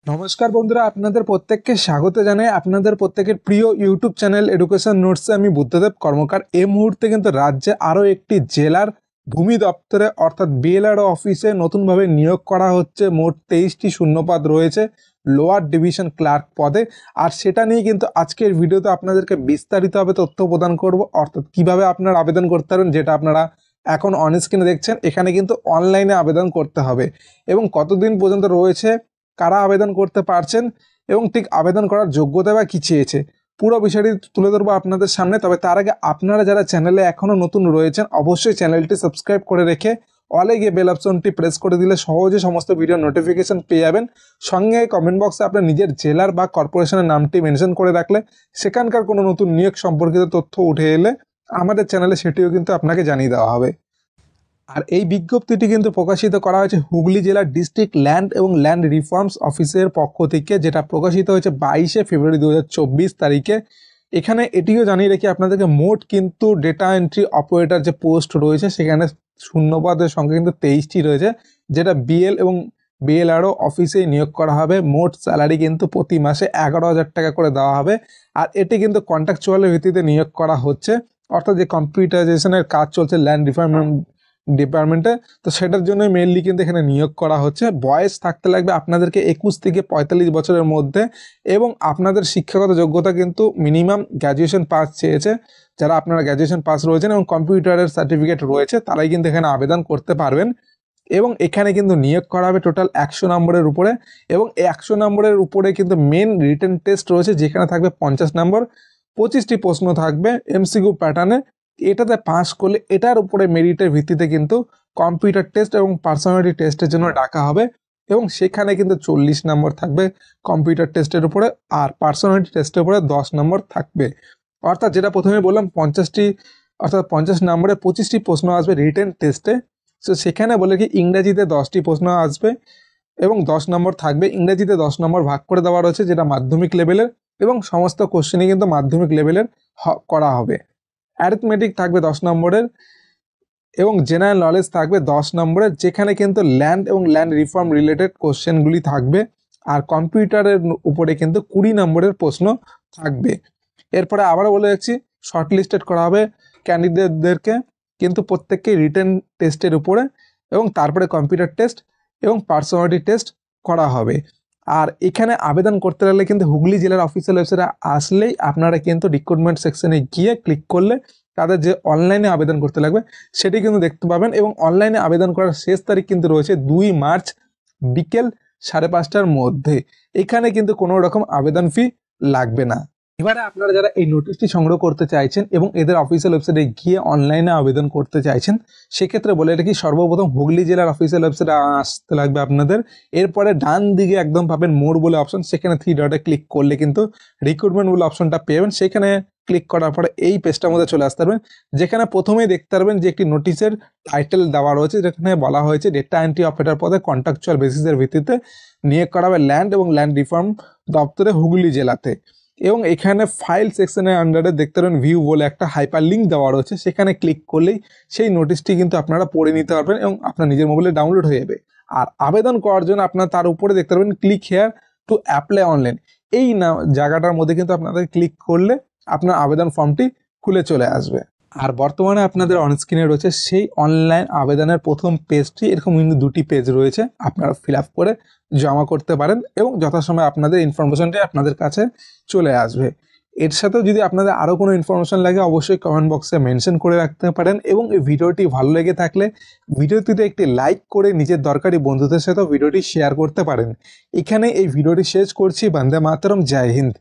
নমস্কার বন্ধুরা, আপনাদের প্রত্যেককে স্বাগত জানাই আপনাদের প্রত্যেকের প্রিয় ইউটিউব চ্যানেল এডুকেশন নোটসে। আমি বুদ্ধদেব কর্মকার। এই মুহূর্তে কিন্তু রাজ্যে আরও একটি জেলার ভূমি দপ্তরে অর্থাৎ বিএলআরও অফিসে নতুনভাবে নিয়োগ করা হচ্ছে। মোট 23টি শূন্যপদ রয়েছে লোয়ার ডিভিশন ক্লার্ক পদে। আর সেটা নিয়ে কিন্তু আজকের ভিডিওতে আপনাদেরকে বিস্তারিতভাবে তথ্য প্রদান করব, অর্থাৎ কিভাবে আপনারা আবেদন করতে পারবেন, যেটা আপনারা এখন অন স্ক্রিনে দেখছেন। এখানে কিন্তু অনলাইনে আবেদন করতে হবে এবং কতদিন পর্যন্ত রয়েছে, কারা আবেদন করতে পারছেন এবং ঠিক আবেদন করার যোগ্যতা বা কী চেয়েছে, পুরো বিষয়টি তুলে ধরবো আপনাদের সামনে। তবে তার আগে আপনারা যারা চ্যানেলে এখনও নতুন রয়েছেন, অবশ্যই চ্যানেলটি সাবস্ক্রাইব করে রেখে অলে গিয়ে বেল অপশনটি প্রেস করে দিলে সহজে সমস্ত ভিডিও নোটিফিকেশন পেয়ে যাবেন। সঙ্গে কমেন্ট বক্সে আপনার নিজের জেলার বা কর্পোরেশনের নামটি মেনশন করে রাখলে সেখানকার কোনো নতুন নিয়োগ সম্পর্কিত তথ্য উঠে এলে আমাদের চ্যানেলে সেটিও কিন্তু আপনাকে জানিয়ে দেওয়া হবে। আর এই বিজ্ঞপ্তিটি কিন্তু প্রকাশিত করা হয়েছে হুগলি জেলার ডিস্ট্রিক্ট ল্যান্ড এবং ল্যান্ড রিফর্মস অফিসের পক্ষ থেকে, যেটা প্রকাশিত হয়েছে 22শে ফেব্রুয়ারি 2024 তারিখে। এখানে এটিও জানিয়ে রেখে আপনাদেরকে মোট কিন্তু ডেটা এন্ট্রি অপারেটর যে পোস্ট রয়েছে সেখানে শূন্যপদের সংখ্যা কিন্তু 23টি রয়েছে, যেটা বিএল এবং বিএলআরও অফিসেই নিয়োগ করা হবে। মোট স্যালারি কিন্তু প্রতি মাসে 11,000 টাকা করে দেওয়া হবে। আর এটি কিন্তু কন্ট্রাকচুয়ালের ভিত্তিতে নিয়োগ করা হচ্ছে, অর্থাৎ যে কম্পিউটারাইজেশনের কাজ চলছে ল্যান্ড ডিপার্টমেন্টে, তো সেটার জন্য মেইনলি কিন্তু এখানে নিয়োগ করা হচ্ছে। বয়স থাকতে লাগবে আপনাদেরকে 21 থেকে 45 বছরের মধ্যে এবং আপনাদের শিক্ষাগত যোগ্যতা কিন্তু মিনিমাম গ্র্যাজুয়েশন পাস চেয়েছে। যারা আপনারা গ্র্যাজুয়েশন পাস রয়েছেন এবং কম্পিউটারের সার্টিফিকেট রয়েছে তারাই কিন্তু এখানে আবেদন করতে পারবেন। এবং এখানে কিন্তু নিয়োগ করা হবে টোটাল 100 নম্বরের উপরে এবং 100 নম্বরের উপরে কিন্তু মেন রিটেন টেস্ট রয়েছে, যেখানে থাকবে 50 নম্বর। 25টি প্রশ্ন থাকবে এমসিকিউ প্যাটার্নে। এটাতে পাস করলে এটার উপরে মেরিটের ভিত্তিতে কিন্তু কম্পিউটার টেস্ট এবং পার্সোনালিটি টেস্টের জন্য ডাকা হবে এবং সেখানে কিন্তু 40 নম্বর থাকবে কম্পিউটার টেস্টের উপরে, আর পার্সোনালিটি টেস্টের উপরে 10 নম্বর থাকবে। অর্থাৎ যেটা প্রথমে বললাম 50 নম্বরে 25টি প্রশ্ন আসবে রিটেন টেস্টে। তো সেখানে বলে কি ইংরেজিতে 10টি প্রশ্ন আসবে এবং 10 নম্বর থাকবে। ইংরেজিতে 10 নম্বর ভাগ করে দেওয়া রয়েছে, যেটা মাধ্যমিক লেভেলের এবং সমস্ত কোশ্চেনই কিন্তু মাধ্যমিক লেভেলের করা হবে। অ্যারিথমেটিক থাকবে 10 নম্বরের এবং জেনারেল নলেজ থাকবে 10 নম্বরের, যেখানে কিন্তু ল্যান্ড এবং ল্যান্ড রিফর্ম রিলেটেড কোশ্চেনগুলি থাকবে। আর কম্পিউটারের উপরে কিন্তু 20 নম্বরের প্রশ্ন থাকবে। এরপরে আবারও বলে যাচ্ছি, শর্ট লিস্টেড করা হবে ক্যান্ডিডেটদেরকে কিন্তু প্রত্যেককে রিটেন টেস্টের উপরে এবং তারপরে কম্পিউটার টেস্ট এবং পার্সোনালিটি টেস্ট করা হবে। আর এখানে আবেদন করতে গেলে কিন্তু হুগলি জেলার অফিসিয়াল ওয়েবসাইটে আসলেই আপনারা কিন্তু রিক্রুটমেন্ট সেকশনে গিয়ে ক্লিক করলে তাদের যে অনলাইনে আবেদন করতে লাগবে সেটি কিন্তু দেখতে পাবেন। এবং অনলাইনে আবেদন করার শেষ তারিখ কিন্তু রয়েছে 2 মার্চ বিকেল 5:30টার মধ্যে। এখানে কিন্তু কোনো রকম আবেদন ফি লাগবে না। এবারে আপনারা যারা এই নোটিশটি সংগ্রহ করতে চাইছেন এবং এদের অফিসিয়াল ওয়েবসাইটে গিয়ে অনলাইনে আবেদন করতে চাইছেন, সেক্ষেত্রে বলে রাখি সর্বপ্রথম হুগলি জেলার অফিসিয়াল ওয়েবসাইটে আসতে লাগবে আপনাদের। এরপরে ডান দিকে একদম পাবেন মোর বলে অপশন, সেখানে 3 ডটে ক্লিক করলে কিন্তু রিক্রুটমেন্ট বলে অপশনটা পেয়ে সেখানে ক্লিক করার পরে এই পেজটার মধ্যে চলে আসতে পারবেন, যেখানে প্রথমেই দেখতে পারবেন যে একটি নোটিশের টাইটেল দেওয়া রয়েছে, যেখানে বলা হয়েছে ডেটা এন্ট্রি অপারেটর পদে কন্ট্রাকচুয়াল বেসিসের ভিত্তিতে নিয়োগ করা হবে ল্যান্ড এবং ল্যান্ড রিফর্ম দপ্তরে হুগলি জেলাতে। এবং এখানে ফাইল সেকশনের আন্ডারে দেখতে পারেন ভিউ বলে একটা হাইপার লিঙ্ক দেওয়া রয়েছে, সেখানে ক্লিক করলেই সেই নোটিশটি কিন্তু আপনারা পড়ে নিতে পারবেন এবং আপনার নিজের মোবাইলে ডাউনলোড হয়ে যাবে। আর আবেদন করার জন্য আপনার তার উপরে দেখতে পারবেন click here to apply online, এই জায়গাটার মধ্যে কিন্তু আপনাদের ক্লিক করলে আপনার আবেদন ফর্মটি খুলে চলে আসবে। আর বর্তমানে আপনাদের অনস্ক্রিনে রয়েছে সেই অনলাইন আবেদনের প্রথম পেজটি। এরকম কিন্তু 2টি পেজ রয়েছে, আপনারা ফিল আপ করে জমা করতে পারেন এবং যথাসময়ে আপনাদের ইনফরমেশনটি আপনাদের কাছে চলে আসবে। এর সাথেও যদি আপনাদের আরও কোনো ইনফরমেশন লাগে অবশ্যই কমেন্ট বক্সে মেনশন করে রাখতে পারেন এবং এই ভিডিওটি ভালো লেগে থাকলে ভিডিওটিতে একটি লাইক করে নিজের দরকারি বন্ধুদের সাথেও ভিডিওটি শেয়ার করতে পারেন। এখানে এই ভিডিওটি শেষ করছি। বন্দে মাতরম, জয় হিন্দ।